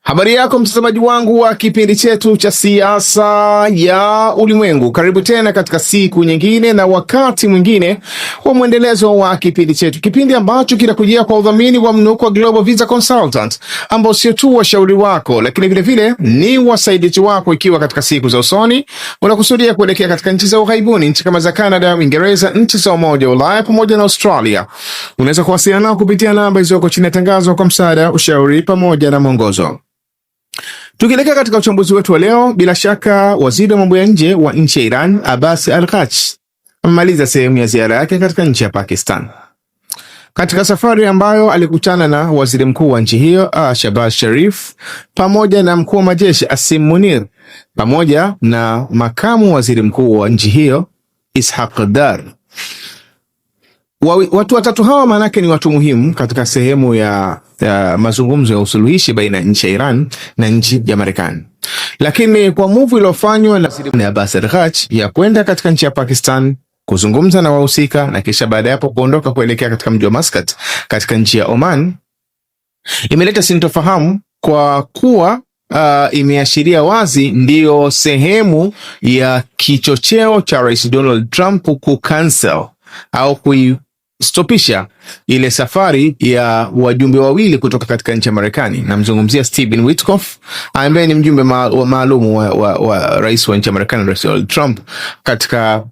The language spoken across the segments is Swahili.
Habari yako mtazamaji wangu wa kipindi chetu cha siasa ya ulimwengu. Karibu tena katika siku nyingine na wakati mwingine wa mwendelezo wa kipindi chetu. Kipindi ambacho kinakujia kwa udhamini wa Mnukwa Global Visa Consultant, ambao sio tu washauri wako lakini vile vile ni wasaidizi wako ikiwa katika siku za usoni unakusudia kuelekea katika nchi za ughaibuni, nchi kama za Canada, Uingereza, nchi za Umoja wa Ulaya pamoja na Australia. Unaweza kuwasiliana nao kupitia namba hizo chini ya tangazo kwa msaada, ushauri pamoja na mwongozo. Tukielekea katika uchambuzi wetu wa leo, bila shaka waziri wa mambo ya nje wa nchi ya Iran, Abbas Araghchi, amemaliza sehemu ya ziara yake katika nchi ya Pakistan. Katika safari ambayo alikutana na waziri mkuu wa nchi hiyo Shehbaz Sharif pamoja na mkuu wa majeshi Asim Munir pamoja na makamu waziri mkuu wa nchi hiyo Ishaq Dar. Watu watatu hawa manake ni watu muhimu katika sehemu ya mazungumzo ya usuluhishi baina ya nchi ya Iran na nchi ya Marekani. Lakini kwa move iliyofanywa na Abbas Araghchi ya kwenda katika nchi ya Pakistan kuzungumza na wahusika na kisha baada ya hapo kuondoka kuelekea katika mji wa Muscat katika nchi ya Oman, imeleta sintofahamu kwa kuwa imeashiria wazi ndiyo sehemu ya kichocheo cha Rais Donald Trump kucancel au stopisha ile safari ya wajumbe wawili kutoka katika nchi ya Marekani. Namzungumzia Stephen Witkoff ambaye ni mjumbe maalum wa rais wa nchi ya Marekani, Rais Donald Trump, katika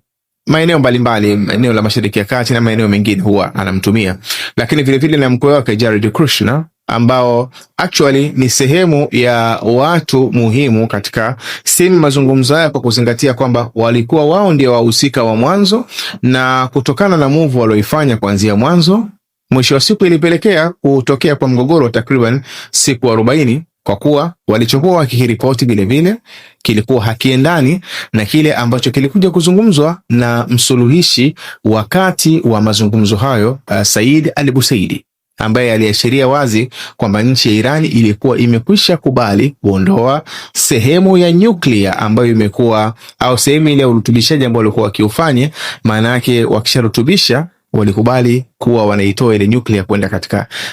maeneo mbalimbali, eneo la Mashariki ya Kati na maeneo mengine huwa anamtumia. Lakini vile vile na mkwe wake Jared Kushner, ambao actually ni sehemu ya watu muhimu katika sehemu mazungumzo haya, kwa kuzingatia kwamba walikuwa wao ndio wahusika wa mwanzo, na kutokana na move walioifanya kuanzia mwanzo, mwisho wa siku ilipelekea kutokea kwa mgogoro takriban siku 40, kwa kuwa walichokuwa wakiripoti vile vile kilikuwa hakiendani na kile ambacho kilikuja kuzungumzwa na msuluhishi wakati wa mazungumzo hayo, Said al-Busaidi, ambaye aliashiria wazi kwamba nchi ya Iran ilikuwa imekwisha kubali kuondoa sehemu ya nyuklia ambayo imekuwa, au sehemu ile ya urutubishaji ambao walikuwa wakiufanya. Maana yake wakisharutubisha walikubali kuwa wanaitoa ile nyuklia kwenda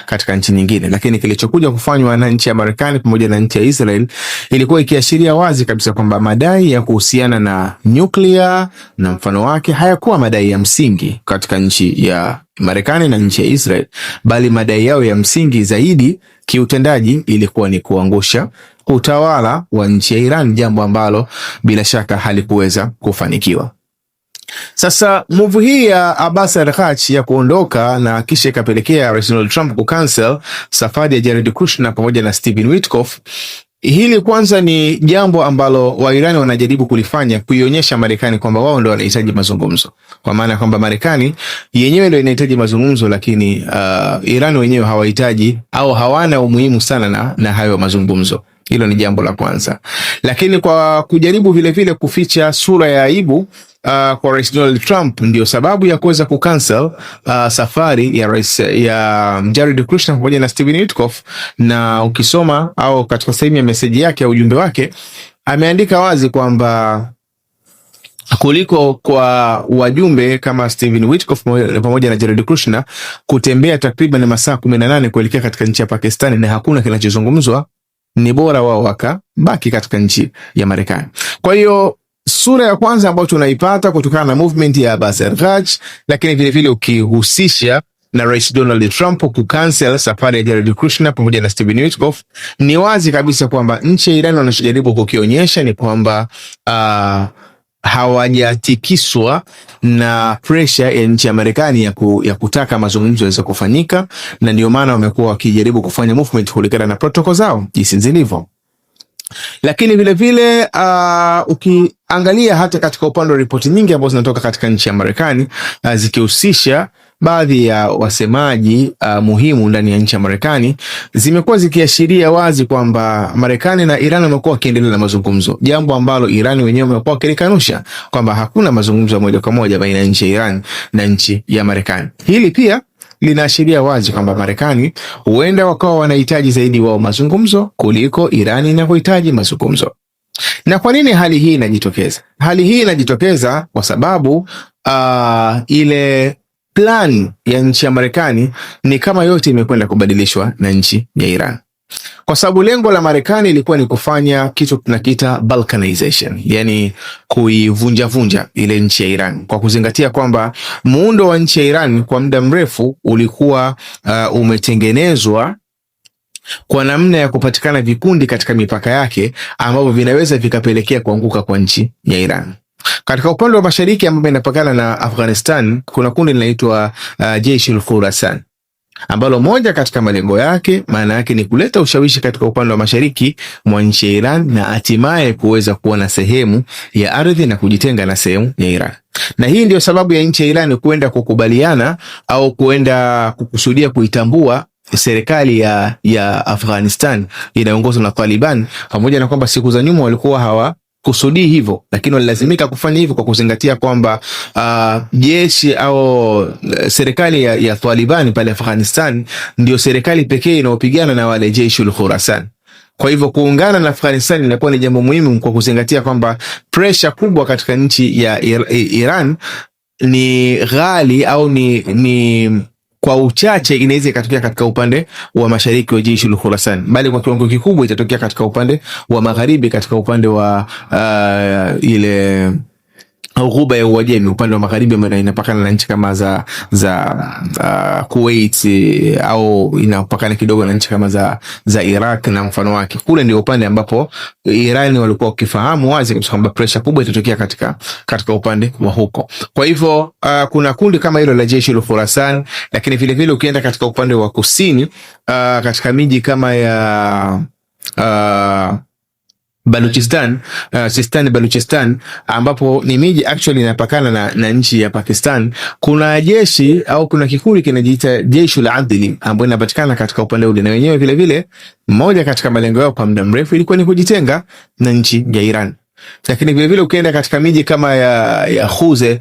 katika nchi nyingine. Lakini kilichokuja kufanywa na nchi ya Marekani pamoja na nchi ya Israel ilikuwa ikiashiria wazi kabisa kwamba madai ya kuhusiana na nyuklia na mfano wake hayakuwa madai ya msingi katika nchi ya Marekani na nchi ya Israel, bali madai yao ya msingi zaidi kiutendaji ilikuwa ni kuangusha utawala wa nchi ya Iran, jambo ambalo bila shaka halikuweza kufanikiwa. Sasa move hii ya Abbas Araghchi ya kuondoka na kisha ikapelekea Rais Donald Trump kucancel safari ya Jared Kushner pamoja na Stephen Witkoff, hili kwanza ni jambo ambalo Wairani wanajaribu kulifanya kuionyesha Marekani kwamba wao ndio wanahitaji mazungumzo. Kwa maana kwamba Marekani yenyewe ndio inahitaji mazungumzo, lakini Iran wenyewe hawahitaji au hawana umuhimu sana na hayo mazungumzo. Hilo ni jambo la kwanza. Lakini kwa kujaribu vile vile kuficha sura ya aibu kwa Rais Donald Trump, ndio sababu ya kuweza kucancel safari ya Jared Kushner pamoja na Stephen Witkoff. Na ukisoma au katika sehemu ya message yake au ujumbe wake, ameandika wazi kwamba kuliko kwa wajumbe kama Stephen Witkoff pamoja na Jared Kushner kutembea takriban masaa 18 kuelekea katika nchi ya Pakistan na hakuna kinachozungumzwa, ni bora wao wakabaki katika nchi ya Marekani. Kwa hiyo sura ya kwanza ambayo tunaipata kutokana na movement ya Abbas Araghchi, lakini vile vile ukihusisha na Rais Donald Trump kucancel safari ya Jared Kushner pamoja na Stephen Witkoff, ni wazi kabisa kwamba nchi ya Iran wanachojaribu kukionyesha ni kwamba hawajatikiswa na pressure ya nchi ya Marekani ya kutaka mazungumzo yaweze kufanyika, na ndio maana wamekuwa wakijaribu kufanya movement kulingana na protocol zao jinsi zilivyo. Lakini vile vile ukiangalia hata katika upande wa ripoti nyingi ambazo zinatoka katika nchi ya Marekani zikihusisha baadhi ya wasemaji muhimu ndani ya nchi ya Marekani, zimekuwa zikiashiria wazi kwamba Marekani na Iran wamekuwa wakiendelea na mazungumzo, jambo ambalo Iran wenyewe wamekuwa wakikanusha kwamba hakuna mazungumzo moja kwa moja baina ya nchi ya Iran na nchi ya Marekani. Hili pia linaashiria wazi kwamba Marekani huenda wakawa wanahitaji zaidi wao mazungumzo kuliko Iran inavyohitaji mazungumzo. Na kwa nini hali hii inajitokeza? Hali hii inajitokeza kwa sababu ile plan ya nchi ya Marekani ni kama yote imekwenda kubadilishwa na nchi ya Iran. Kwa sababu lengo la Marekani ilikuwa ni kufanya kitu tunakiita balkanization, yani kuivunja ile nchi ya Iran, kwa kuzingatia kwamba muundo wa nchi ya Iran kwa muda mrefu ulikuwa umetengenezwa kwa namna ya kupatikana vikundi katika mipaka yake ambavyo vinaweza vikapelekea kuanguka kwa nchi ya Iran. Katika upande wa mashariki ambapo inapakana na Afghanistan, kuna kundi linaloitwa Jeshi Khurasan, ambalo moja katika malengo yake, maana yake ni kuleta ushawishi katika upande wa mashariki mwa nchi ya Iran na hatimaye kuweza kuwa na sehemu ya ardhi na kujitenga na sehemu ya Iran. Na hii ndio sababu ya nchi ya Iran kuenda kukubaliana au kuenda kukusudia kuitambua serikali ya Afghanistan inayoongozwa na Taliban, pamoja na kwamba siku za nyuma walikuwa hawakusudii hivyo, lakini walilazimika kufanya hivyo kwa kuzingatia kwamba jeshi au serikali ya Taliban pale Afghanistan ndio serikali pekee inayopigana na wale Jeshi Khurasan. Kwa hivyo kuungana na Afghanistan inakuwa ni jambo muhimu kwa kuzingatia kwamba pressure kubwa katika nchi ya Iran ni ghali au ni kwa uchache inaweza ikatokea katika upande wa mashariki wa Jeshi la Khurasan, bali kwa kiwango kikubwa itatokea katika upande wa magharibi, katika upande wa ile Ghuba ya Uajemi, upande wa magharibi ambao inapakana na nchi kama za Kuwait, au inapakana kidogo na nchi kama za Iraq na mfano wake. Kule ndio upande ambapo Iran walikuwa wakifahamu wazi kwamba pressure kubwa itatokea katika upande wa huko. Kwa hivyo kuna kundi kama hilo la Jeshi la Khurasan, lakini vile vile ukienda katika upande wa kusini, katika miji kama ya Baluchistan, Sistan Baluchistan, ambapo ni miji actually inapakana na nchi ya Pakistan, kuna jeshi au kuna kikundi kinajiita Jeshi la Adli ambapo inapatikana katika upande ule, na wenyewe vile vile mmoja katika malengo yao kwa muda mrefu ilikuwa ni kujitenga na nchi ya Iran. Lakini vile vile ukienda katika miji kama ya Khuze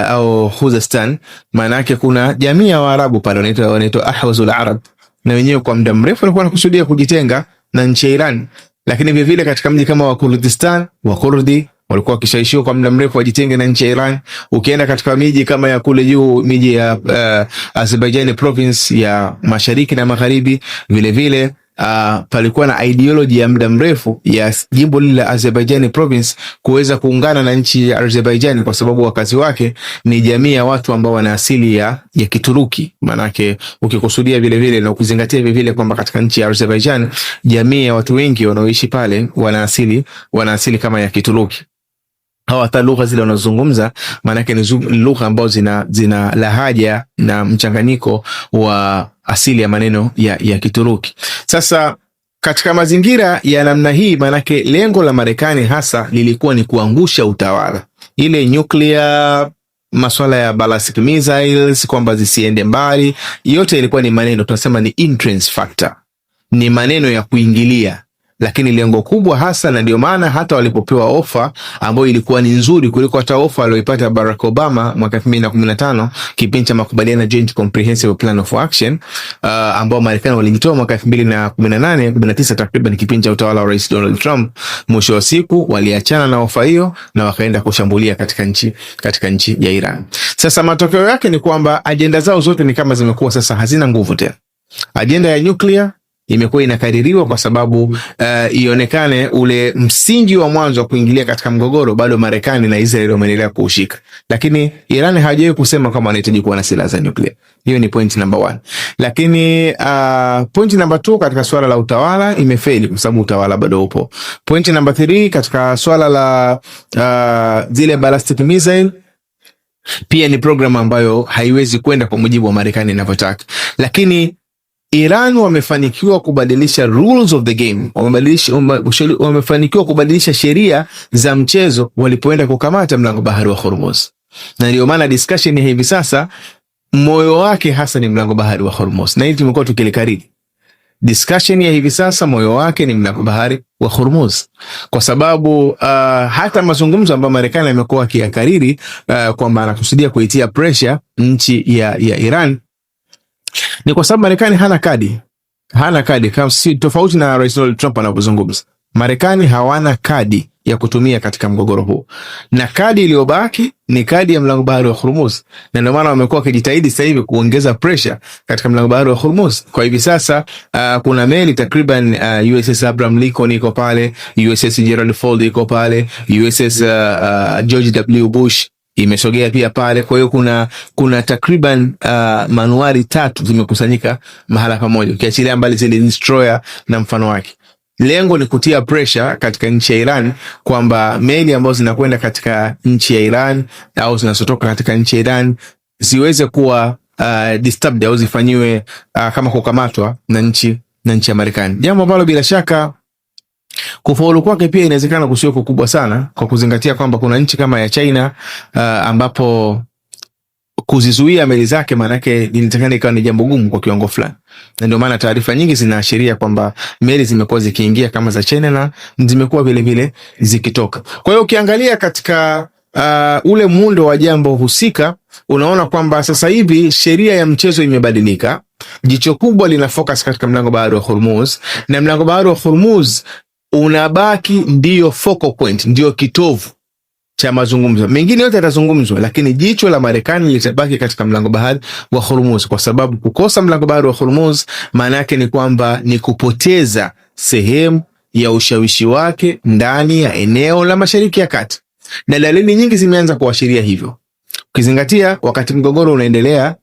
au Khuzestan, maana yake kuna jamii ya Waarabu pale wanaitwa Ahwazul Arab, na wenyewe kwa muda mrefu walikuwa wanakusudia kujitenga na nchi ya Iran. Lakini vile vile katika mji kama wa Kurdistan, wa Kurdi walikuwa wakishaishiwa kwa muda mrefu wajitenge na nchi ya Iran. Ukienda katika miji kama ya kule juu, miji ya Azerbaijan province ya mashariki na magharibi, vile vile palikuwa na ideology ya muda mrefu ya jimbo lile la Azerbaijan province kuweza kuungana na nchi ya Azerbaijan, kwa sababu wakazi wake ni jamii ya watu ambao wana asili ya Kituruki. Manake ukikusudia vile vile na ukizingatia vile vile kwamba katika nchi ya Azerbaijan jamii ya watu wengi wanaoishi pale wana asili kama ya Kituruki. Hata lugha zile wanazungumza manake ni lugha ambazo zina lahaja na mchanganyiko wa asili ya maneno ya Kituruki. Sasa katika mazingira ya namna hii, manake lengo la Marekani hasa lilikuwa ni kuangusha utawala, ile nuclear, masuala ya ballistic missiles kwamba zisiende mbali, yote ilikuwa ni maneno tunasema ni entrance factor, ni maneno ya kuingilia. Lakini lengo kubwa hasa, na ndio maana hata walipopewa ofa ambayo ilikuwa ni nzuri kuliko hata ofa aliyoipata Barack Obama mwaka 2015 kipindi cha makubaliano Joint Comprehensive Plan of Action, ambao Marekani walijitoa mwaka 2018-19 takriban kipindi cha utawala wa Rais Donald Trump, mwisho wa siku waliachana na ofa hiyo na wakaenda kushambulia katika nchi ya Iran. Sasa matokeo yake ni kwamba ajenda zao zote ni kama zimekuwa sasa hazina nguvu tena. Ajenda ya nuclear imekuwa inakaririwa kwa sababu ionekane ule msingi wa mwanzo wa kuingilia katika mgogoro bado Marekani na Israel wameendelea kuushika, lakini Iran hajawahi kusema kama wanahitaji kuwa na silaha za nuclear. Hiyo ni point number 1. Lakini point number 2 katika swala la utawala imefeli kwa sababu utawala bado upo. Point number 3 katika swala la zile ballistic missile pia ni program ambayo haiwezi kwenda kwa mujibu wa Marekani inavyotaka. Lakini Iran wamefanikiwa kubadilisha rules of the game, wamefanikiwa kubadilisha sheria za mchezo walipoenda kukamata mlango bahari wa Hormuz. Na ndio maana discussion ya hivi sasa moyo wake hasa ni mlango bahari wa Hormuz. Na hili tumekuwa tukilikariri. Discussion ya hivi sasa moyo wake ni mlango bahari wa Hormuz. Kwa sababu hata mazungumzo ambayo Marekani yamekuwa akiyakariri kwamba anakusudia kuitia pressure nchi ya Iran, ni kwa sababu Marekani hana kadi kama si tofauti na Rais Donald Trump anapozungumza. Marekani hawana kadi ya kutumia katika mgogoro huu, na kadi iliyobaki ni kadi ya mlango bahari wa Hormuz, na ndio maana wamekuwa wakijitahidi sasa hivi kuongeza pressure katika mlango bahari wa Hormuz. Kwa hivi sasa kuna meli takriban USS Abraham Lincoln iko pale, USS Gerald Ford iko pale, USS George W. Bush imesogea pia pale. Kwa hiyo kuna takriban manuari 3 zimekusanyika mahala pamoja, ukiachilia mbali zile destroyer na mfano wake. Lengo ni kutia pressure katika nchi ya Iran kwamba meli ambazo zinakwenda katika nchi ya Iran au zinazotoka katika nchi ya Iran ziweze kuwa disturbed au zifanyiwe kama kukamatwa na nchi ya Marekani. Jambo ambalo bila shaka kufaulu kwake pia inawezekana kusio kubwa sana, kwa kuzingatia kwamba kuna nchi kama ya China ambapo kuzizuia meli zake manake inatakana ikawa ni jambo gumu kwa kiwango fulani, na ndio maana taarifa nyingi zinaashiria kwamba meli zimekuwa zikiingia kama za China na zimekuwa vile vile zikitoka. Kwa hiyo ukiangalia katika ule muundo wa jambo husika, unaona kwamba sasa hivi sheria ya mchezo imebadilika. Jicho kubwa lina focus katika mlango bahari wa Hormuz, na mlango bahari wa Hormuz unabaki ndio focal point, ndio kitovu cha mazungumzo. Mengine yote yatazungumzwa, lakini jicho la Marekani litabaki katika mlango bahari wa Hormuz, kwa sababu kukosa mlango bahari wa Hormuz maana yake ni kwamba ni kupoteza sehemu ya ushawishi wake ndani ya eneo la Mashariki ya Kati, na dalili nyingi zimeanza kuashiria hivyo. Ukizingatia wakati mgogoro unaendelea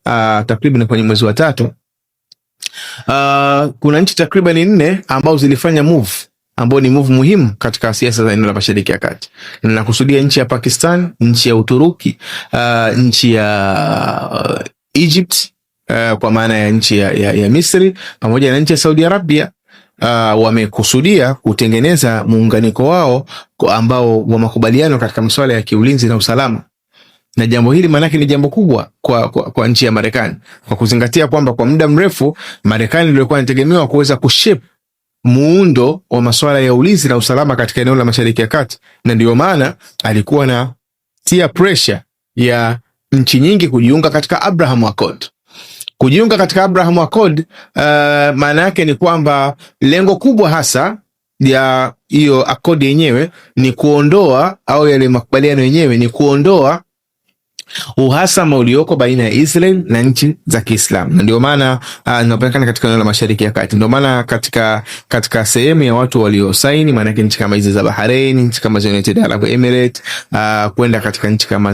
takriban kwenye mwezi wa 3, kuna nchi takriban 4 ambao zilifanya move ambao ni move muhimu katika siasa za eneo la Mashariki ya Kati. Ninakusudia nchi ya Pakistan, nchi ya Uturuki, nchi ya Egypt, kwa maana ya nchi ya Misri, pamoja na nchi ya Saudi Arabia. Wamekusudia kutengeneza muunganiko wao ambao wa makubaliano katika masuala ya kiulinzi na usalama. Na jambo hili manake ni jambo kubwa kwa nchi ya Marekani, kwa kuzingatia kwamba kwa muda mrefu Marekani ilikuwa inategemewa kuweza kushape muundo wa masuala ya ulinzi na usalama katika eneo la Mashariki ya Kati, na ndio maana alikuwa na tia pressure ya nchi nyingi kujiunga katika Abraham Accord. Kujiunga katika Abraham Accord maana yake ni kwamba lengo kubwa hasa ya hiyo accord yenyewe ni kuondoa, au yale makubaliano yenyewe ni kuondoa uhasama ulioko baina ya Israel na nchi za Kiislamu. Na ndio maana inapatikana katika eneo la Mashariki ya Kati. Ndio maana katika sehemu ya watu waliosaini, maana yake nchi kama hizi za Bahrain, nchi kama za United Arab Emirates, kwenda katika nchi kama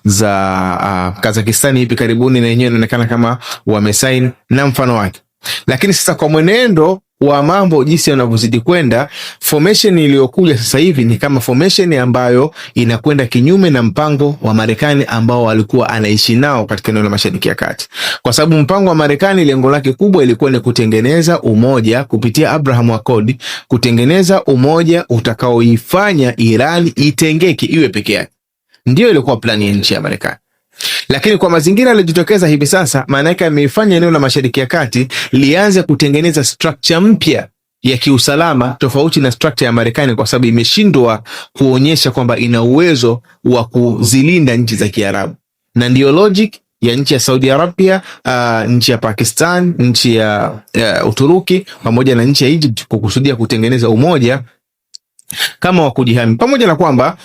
za Kazakhstan hivi karibuni, na yenyewe inaonekana kama wamesaini na mfano wake. Lakini sasa kwa mwenendo wa mambo jinsi yanavyozidi kwenda, formation iliyokuja sasa hivi ni kama formation ambayo inakwenda kinyume na mpango wa Marekani ambao alikuwa anaishi nao katika eneo la Mashariki ya Kati. Kwa sababu mpango wa Marekani lengo lake kubwa ilikuwa ni kutengeneza umoja kupitia Abraham Accord, kutengeneza umoja utakaoifanya Iran itengeke iwe peke yake. Ndio ilikuwa plani ya nchi ya Marekani. Lakini kwa mazingira yaliyojitokeza hivi sasa, maana yake ameifanya eneo la Mashariki ya Kati lianze kutengeneza structure mpya ya kiusalama tofauti na structure ya Marekani, kwa sababu imeshindwa kuonyesha kwamba ina uwezo wa kuzilinda nchi za Kiarabu. Na ndio logic ya nchi ya Saudi Arabia, nchi ya Pakistan, nchi ya Uturuki pamoja na nchi ya Egypt kukusudia kutengeneza umoja kama wa kujihami, pamoja na kwamba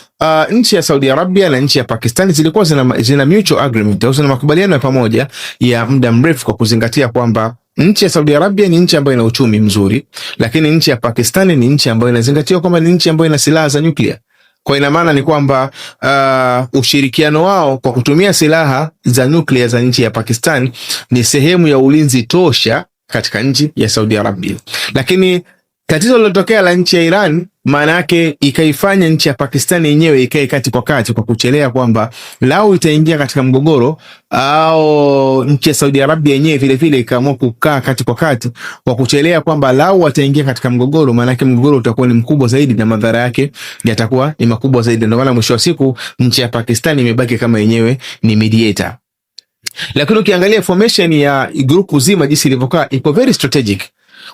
nchi ya Saudi Arabia na nchi ya Pakistan zilikuwa zina mutual agreement au zina makubaliano ya pamoja ya muda mrefu, kwa kuzingatia kwamba nchi ya Saudi Arabia ni nchi ambayo ina uchumi mzuri, lakini nchi ya Pakistan ni nchi ambayo inazingatiwa kwamba ni nchi ambayo ina silaha za nyuklia. Kwa ina maana ni kwamba ushirikiano wao kwa kutumia silaha za nyuklia za nchi ya Pakistan ni sehemu ya ulinzi tosha katika nchi ya Saudi Arabia. Lakini tatizo lilotokea la nchi ya Iran maana yake ikaifanya nchi ya Pakistan yenyewe ikae kati kwa kati, kwa kuchelea kwamba lao itaingia katika mgogoro, au nchi ya Saudi Arabia yenyewe vile vile ikaamua kukaa kati kwa kati kwa kuchelea kwamba lao wataingia katika mgogoro, maana yake mgogoro utakuwa ni mkubwa zaidi na madhara yake yatakuwa ni makubwa zaidi. Ndio maana mwisho wa siku nchi ya Pakistan imebaki kama yenyewe ni mediator. Lakini ukiangalia formation ya grupu zima jinsi ilivyokaa, iko very strategic,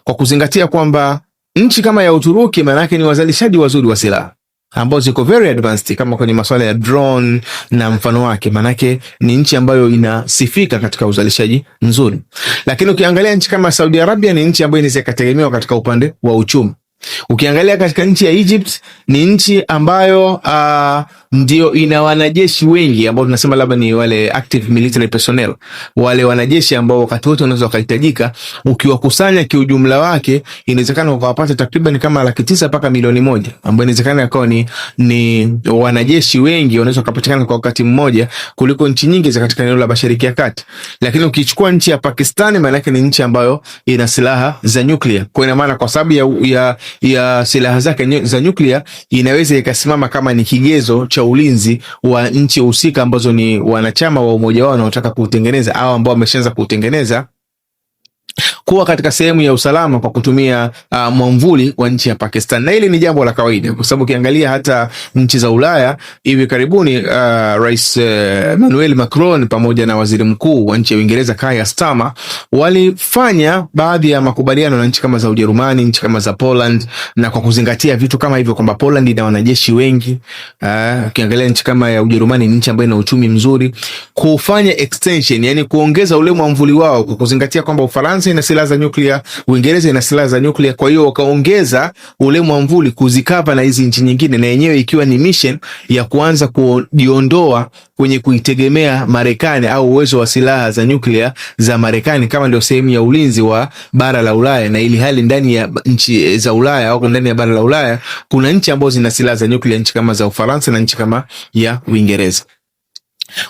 kwa kuzingatia kwamba nchi kama ya Uturuki manake ni wazalishaji wazuri wa silaha ambao ziko very advanced kama kwenye masuala ya drone na mfano wake, manake ni nchi ambayo inasifika katika uzalishaji nzuri. Lakini ukiangalia nchi kama Saudi Arabia ni nchi ambayo inaweza kutegemewa katika upande wa uchumi. Ukiangalia katika nchi ya Egypt ni nchi ambayo ndio ina wanajeshi wengi ambao tunasema labda ni wale active military personnel, wale wanajeshi ambao wakati wote wanaweza kuhitajika. Ukiwakusanya kiujumla wake inawezekana ukawapata takriban kama 900,000 mpaka 1,000,000, ambao inawezekana yakawa ni wanajeshi wengi wanaweza kupatikana kwa wakati mmoja kuliko nchi nyingi za katika eneo la Mashariki ya Kati. Lakini ukichukua nchi ya Pakistan, maana yake ni nchi ambayo ina silaha za nyuklia. Kwa ina maana kwa sababu ya silaha zake za nyuklia inaweza ikasimama kama ni kigezo cha ulinzi wa nchi husika ambazo ni wanachama wa umoja wao wanaotaka kuutengeneza au ambao wameshaanza kuutengeneza kuwa katika sehemu ya usalama kwa kutumia mwamvuli wa nchi ya Pakistan. Na hili ni jambo la kawaida kwa sababu ukiangalia hata nchi za Ulaya hivi karibuni, Rais Emmanuel Macron pamoja na waziri mkuu wa nchi ya Uingereza Keir Starmer walifanya baadhi ya makubaliano na nchi kama za Ujerumani, nchi kama za Poland, na kwa kuzingatia vitu kama hivyo kwamba Poland ina wanajeshi wengi, ukiangalia nchi kama ya Ujerumani ni nchi ambayo ina uchumi mzuri, kufanya extension, yani kuongeza ule mwamvuli wao kwa kuzingatia kwamba Ufaransa ina silaha za nyuklia, Uingereza ina silaha za nyuklia. Kwa hiyo wakaongeza ule mwamvuli kuzikapa na hizi nchi nyingine, na yenyewe ikiwa ni mission ya kuanza kujiondoa kwenye kuitegemea Marekani au uwezo wa silaha za nyuklia za Marekani kama ndio sehemu ya ulinzi wa bara la Ulaya. Na ili hali ndani ya nchi za Ulaya au ndani ya bara la Ulaya kuna nchi ambazo zina silaha za nyuklia, nchi kama za Ufaransa na nchi kama ya Uingereza.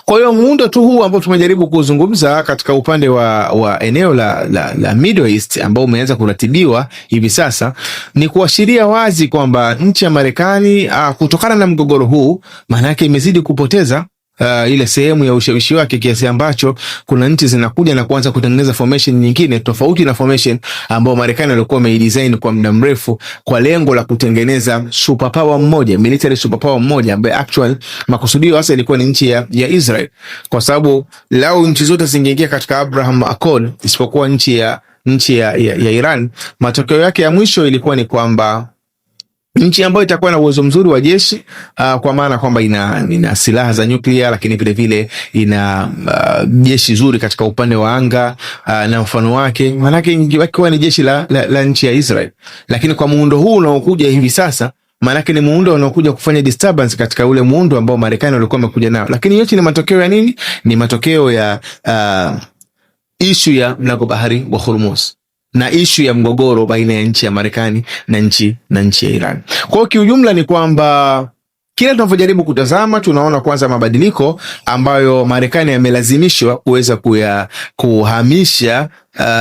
Kwa hiyo muundo tu huu ambao tumejaribu kuzungumza katika upande wa eneo la Middle East ambao umeanza kuratibiwa hivi sasa ni kuashiria wazi kwamba nchi ya Marekani kutokana na mgogoro huu maana yake imezidi kupoteza ile sehemu ya ushawishi wake, kiasi ambacho kuna nchi zinakuja na kuanza kutengeneza formation nyingine tofauti na formation ambao Marekani walikuwa wameidesign kwa muda mrefu kwa lengo la kutengeneza superpower mmoja, military superpower mmoja, ambaye actual makusudio hasa ilikuwa ni nchi ya Israel, kwa sababu lao nchi zote zingeingia katika Abraham Accord isipokuwa nchi ya Iran. Matokeo yake ya mwisho ilikuwa ni kwamba nchi ambayo itakuwa na uwezo mzuri wa jeshi, kwa maana kwamba ina silaha za nyuklia, lakini vile vile ina jeshi zuri katika upande wa anga na mfano wake, maana yake ingekuwa ni jeshi la nchi ya Israel. Lakini kwa muundo huu unaokuja hivi sasa, maana yake ni muundo unaokuja kufanya disturbance katika ule muundo ambao Marekani walikuwa wamekuja nao. Lakini yote ni matokeo ya nini? Ni matokeo ya issue ya mlango bahari wa Hormuz na issue ya mgogoro baina ya nchi ya Marekani na nchi ya Iran. Kwa hiyo kiujumla ni kwamba kila tunavyojaribu kutazama tunaona kwanza mabadiliko ambayo Marekani yamelazimishwa kuweza kuhamisha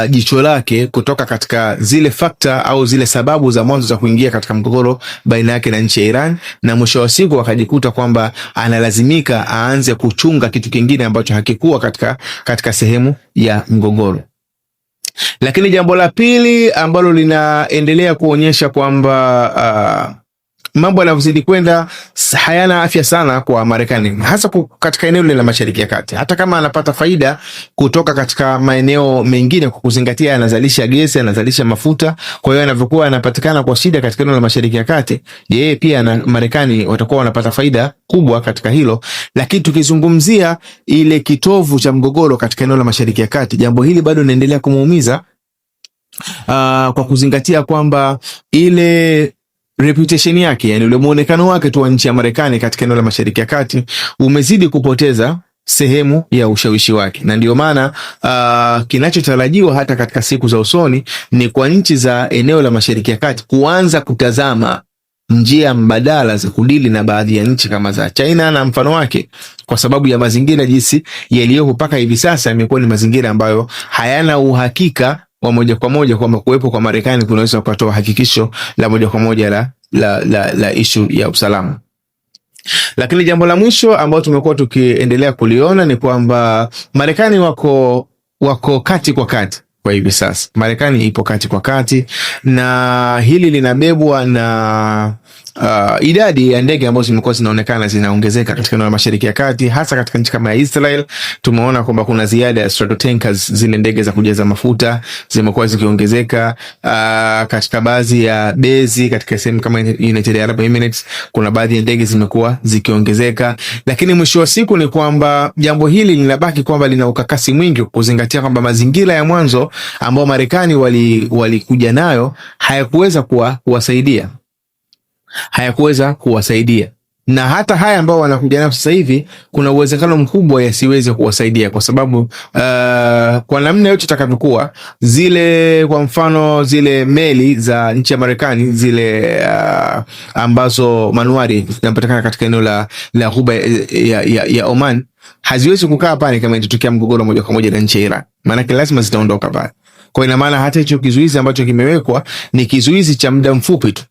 jicho lake kutoka katika zile fakta au zile sababu za mwanzo za kuingia katika mgogoro baina yake na nchi ya Iran, na mwisho wa siku akajikuta kwamba analazimika aanze kuchunga kitu kingine ambacho hakikuwa katika sehemu ya mgogoro. Lakini jambo la pili ambalo linaendelea kuonyesha kwamba mambo yanavyozidi kwenda hayana afya sana kwa Marekani, hasa katika eneo la Mashariki ya Kati. Hata kama anapata faida kutoka katika maeneo mengine kwa kuzingatia anazalisha gesi, anazalisha mafuta, kwa hiyo anavyokuwa anapatikana kwa shida katika eneo la Mashariki ya Kati, yeye pia na Marekani watakuwa wanapata faida kubwa katika hilo. Lakini tukizungumzia ile kitovu cha mgogoro katika eneo la Mashariki ya Kati, jambo hili bado linaendelea kumuumiza kwa kuzingatia kwamba ile reputation yake, yani ule muonekano wake tu wa nchi ya Marekani katika eneo la Mashariki ya Kati umezidi kupoteza sehemu ya ushawishi wake. Na ndio maana kinachotarajiwa hata katika siku za usoni ni kwa nchi za eneo la Mashariki ya Kati kuanza kutazama njia mbadala za kudili na baadhi ya nchi kama za China na mfano wake, kwa sababu ya mazingira jinsi yaliyopo mpaka hivi sasa yamekuwa ni mazingira ambayo hayana uhakika wa moja kwa moja kwamba kuwepo kwa Marekani kunaweza kutoa hakikisho la moja kwa moja la issue ya usalama. Lakini jambo la mwisho ambalo tumekuwa tukiendelea kuliona ni kwamba Marekani wako kati kwa kati kwa hivi sasa. Marekani ipo kati kwa kati, na hili linabebwa na idadi ya ndege ambazo zimekuwa zinaonekana zinaongezeka katika eneo la Mashariki ya Kati, hasa katika nchi kama ya Israel. Tumeona kwamba kuna ziada ya Stratotankers, zile ndege za kujaza mafuta zimekuwa zikiongezeka. Katika baadhi ya bezi katika sehemu kama United Arab Emirates kuna baadhi ya ndege zimekuwa zikiongezeka, lakini mwisho wa siku ni kwamba jambo hili linabaki kwamba lina ukakasi mwingi, kuzingatia kwamba mazingira ya mwanzo ambao Marekani walikuja nayo hayakuweza kuwasaidia, na hata haya ambao wanakuja nayo sasa hivi kuna uwezekano mkubwa yasiweze kuwasaidia, kwa sababu kwa namna yote itakavyokuwa, kwa mfano zile meli za nchi ya Marekani zile ambazo manuari zinapatikana katika eneo la ghuba ya Oman haziwezi kukaa pale kama itatokea mgogoro moja kwa moja na nchi ya Iran, maana lazima zitaondoka pale. Kwa ina maana hata hicho kizuizi ambacho kimewekwa ni kizuizi cha muda mfupi tu,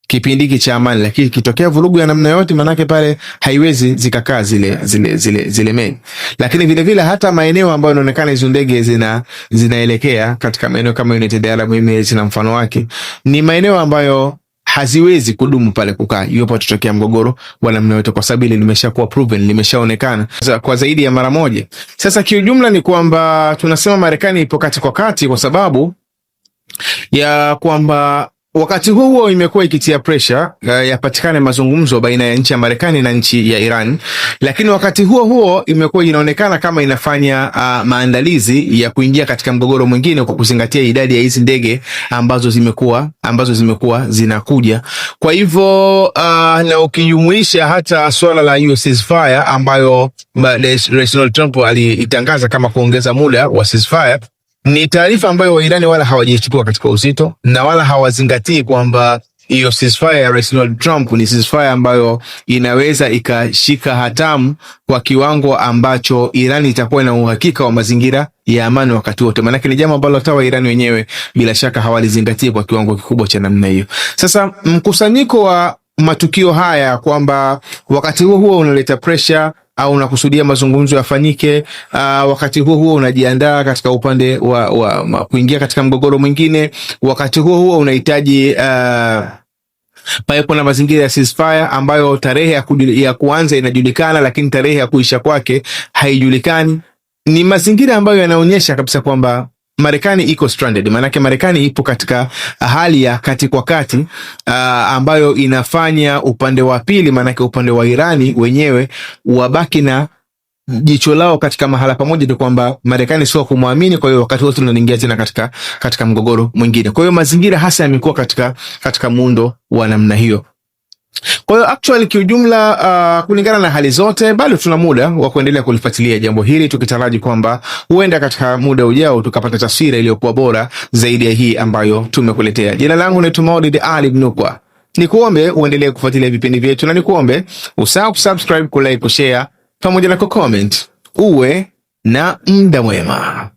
kipindi hiki cha amani, lakini kitokea vurugu ya namna yote, manake pale haiwezi zikakaa zile meli. Lakini vile vile hata maeneo ambayo yanaonekana hizo ndege zinaelekea katika maeneo kama United Arab Emirates na mfano wake, ni maeneo ambayo haziwezi kudumu pale kukaa iwapo tutokea mgogoro wa namna yote, kwa sababu limeshakuwa proven, limeshaonekana kwa zaidi ya mara moja. Sasa kiujumla ni kwamba tunasema Marekani ipo kati kwa kati, kwa sababu ya kwamba wakati huo imekuwa ikitia pressure yapatikane mazungumzo baina ya nchi ya Marekani na nchi ya Iran, lakini wakati huo imekuwa inaonekana kama inafanya maandalizi ya kuingia katika mgogoro mwingine, kwa kuzingatia idadi ya hizi ndege ambazo zimekuwa zinakuja. Kwa hivyo na ukijumuisha hata swala la US ceasefire ambayo Rais Donald Trump alitangaza kama kuongeza muda wa ceasefire, ni taarifa ambayo Wairani wala hawajaichukua katika uzito na wala hawazingatii kwamba hiyo ceasefire ya Rais Donald Trump ni ceasefire ambayo inaweza ikashika hatamu kwa kiwango ambacho Irani itakuwa na uhakika wa mazingira ya amani wakati wote. Maana ni jambo ambalo hata Wairani wenyewe bila shaka hawalizingatii kwa kiwango kikubwa cha namna hiyo. Sasa mkusanyiko wa matukio haya kwamba wakati huo unaleta pressure au unakusudia mazungumzo yafanyike, wakati huo unajiandaa katika upande wa kuingia katika mgogoro mwingine, wakati huo unahitaji pawepo na mazingira ya ceasefire ambayo tarehe ya kuanza inajulikana, lakini tarehe ya kuisha kwake haijulikani. Ni mazingira ambayo yanaonyesha kabisa kwamba Marekani iko stranded, maanake Marekani ipo katika hali ya kati kwa kati, ambayo inafanya upande wa pili, maanake upande wa Irani wenyewe wabaki na jicho lao katika mahala pamoja, ni kwamba Marekani sio kumwamini. Kwa hiyo wakati wote tunaingia tena katika mgogoro mwingine. Kwa hiyo mazingira hasa yamekuwa katika muundo wa namna hiyo. Kwa hiyo actually kiujumla, kulingana na hali zote, bado tuna muda wa kuendelea kulifuatilia jambo hili, tukitaraji kwamba huenda katika muda ujao tukapata taswira iliyokuwa bora zaidi ya hii ambayo tumekuletea. Jina langu ni Maulid Ali Mnukwa. Nikuombe uendelee kufuatilia vipindi vyetu, na nikuombe usahau kusubscribe, kulike, kushare pamoja na kucomment. Uwe na muda mwema.